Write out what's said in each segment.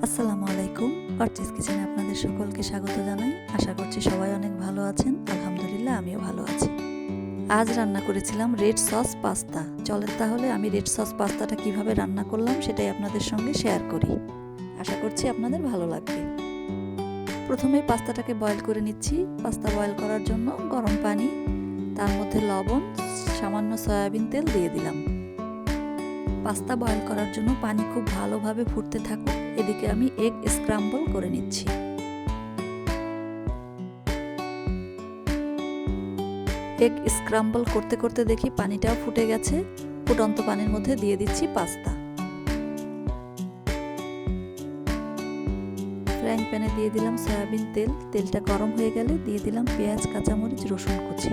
আসসালামু আলাইকুম। অর্চিস কিচেনে আপনাদের সকলকে স্বাগত জানাই। আশা করছি সবাই অনেক ভালো আছেন। আলহামদুলিল্লাহ আমিও ভালো আছি। আজ রান্না করেছিলাম রেড সস পাস্তা। চলেন তাহলে আমি রেড সস পাস্তাটা কিভাবে রান্না করলাম সেটাই আপনাদের সঙ্গে শেয়ার করি। আশা করছি আপনাদের ভালো লাগবে। প্রথমে পাস্তাটাকে বয়েল করে নিচ্ছি। পাস্তা বয়েল করার জন্য গরম পানি, তার মধ্যে লবণ, সামান্য সয়াবিন তেল দিয়ে দিলাম। পাস্তা বয়েল করার জন্য পানি খুব ভালোভাবে ফুটতে থাকুক, এদিকে আমি এগ স্ক্রাম্বল করে নিচ্ছি। এগ স্ক্রাম্বল করতে করতে দেখি পানিটাও ফুটে গেছে। ফুটন্ত পানির মধ্যে দিয়ে দিচ্ছি পাস্তা। ফ্রাইং প্যানে দিয়ে দিলাম সয়াবিন তেল। তেলটা গরম হয়ে গেলে দিয়ে দিলাম পেঁয়াজ, কাঁচামরিচ, রসুন কুচি।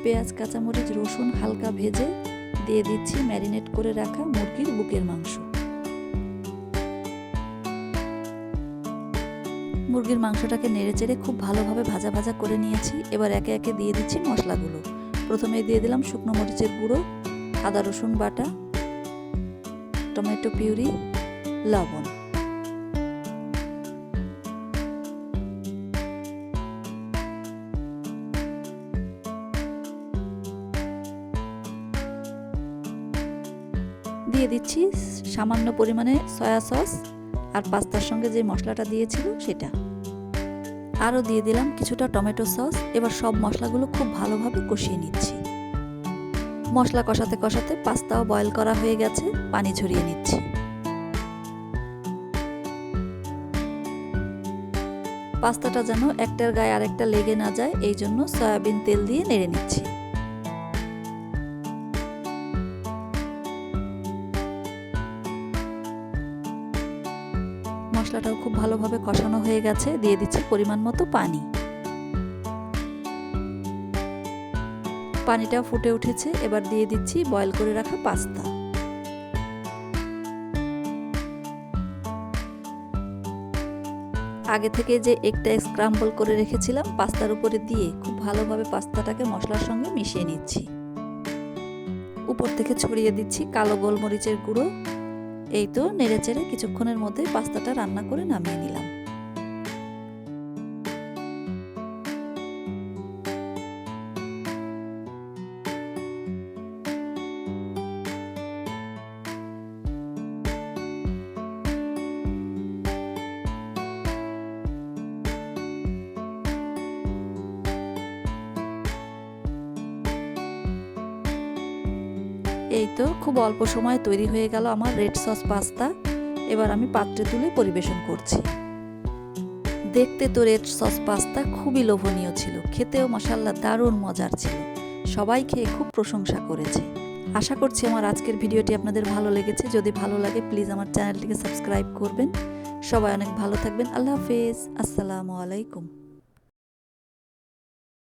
পেঁয়াজ, কাঁচামরিচ, রসুন হালকা ভেজে দিয়ে দিচ্ছি ম্যারিনেট করে রাখা মুরগির বুকের মাংস। মুরগির মাংসটাকে নেড়েচেড়ে খুব ভালোভাবে ভাজা ভাজা করে নিয়েছি। এবার একে একে দিয়ে দিচ্ছি মশলাগুলো। প্রথমে দিয়ে দিলাম শুকনো মরিচের গুঁড়ো, আদা রসুন বাটা, টমেটো পিউরি, লবণ। দিয়ে দিচ্ছি সামান্য পরিমাণে সয়া সস আর পাস্তার সঙ্গে যে মশলাটা দিয়েছিল সেটা। আরও দিয়ে দিলাম কিছুটা টমেটো সস। এবার সব মশলাগুলো খুব ভালোভাবে কষিয়ে নিচ্ছি। মশলা কষাতে কষাতে পাস্তাও বয়েল করা হয়ে গেছে, পানি ঝরিয়ে নিচ্ছি। পাস্তাটা যেন একটার গায়ে আরেকটা লেগে না যায়, এই জন্য সয়াবিন তেল দিয়ে নেড়ে নিচ্ছি। মশলাটাও খুব ভালোভাবে কষানো হয়ে গেছে, দিয়ে দিচ্ছি পরিমাণ মতো পানি। পানিটাও ফুটে উঠেছে, এবার দিয়ে দিচ্ছি বয়েল করে রাখা পাস্তা। আগে থেকে যে এগটা স্ক্রাম্বল করে রেখেছিলাম পাস্তার উপরে দিয়ে খুব ভালোভাবে পাস্তাটাকে মশলার সঙ্গে মিশিয়ে নিচ্ছি। উপর থেকে ছড়িয়ে দিচ্ছি কালো গোলমরিচের গুঁড়ো। এই তো নেড়েচেড়ে কিছুক্ষণের মধ্যে পাস্তাটা রান্না করে নামিয়ে নিলাম। এই তো খুব অল্প সময়ে তৈরি হয়ে গেল আমার রেড সস পাস্তা। এবার আমি পাত্রে তুলে পরিবেশন করছি। দেখতে তো রেড সস পাস্তা খুবই লোভনীয় ছিল, খেতেও মাশাআল্লাহ দারুণ মজার ছিল। সবাই খেয়ে খুব প্রশংসা করেছে। আশা করছি আমার আজকের ভিডিওটি আপনাদের ভালো লেগেছে। যদি ভালো লাগে প্লিজ আমার চ্যানেলটিকে সাবস্ক্রাইব করবেন। সবাই অনেক ভালো থাকবেন। আল্লাহ হাফেজ। আসসালামু আলাইকুম।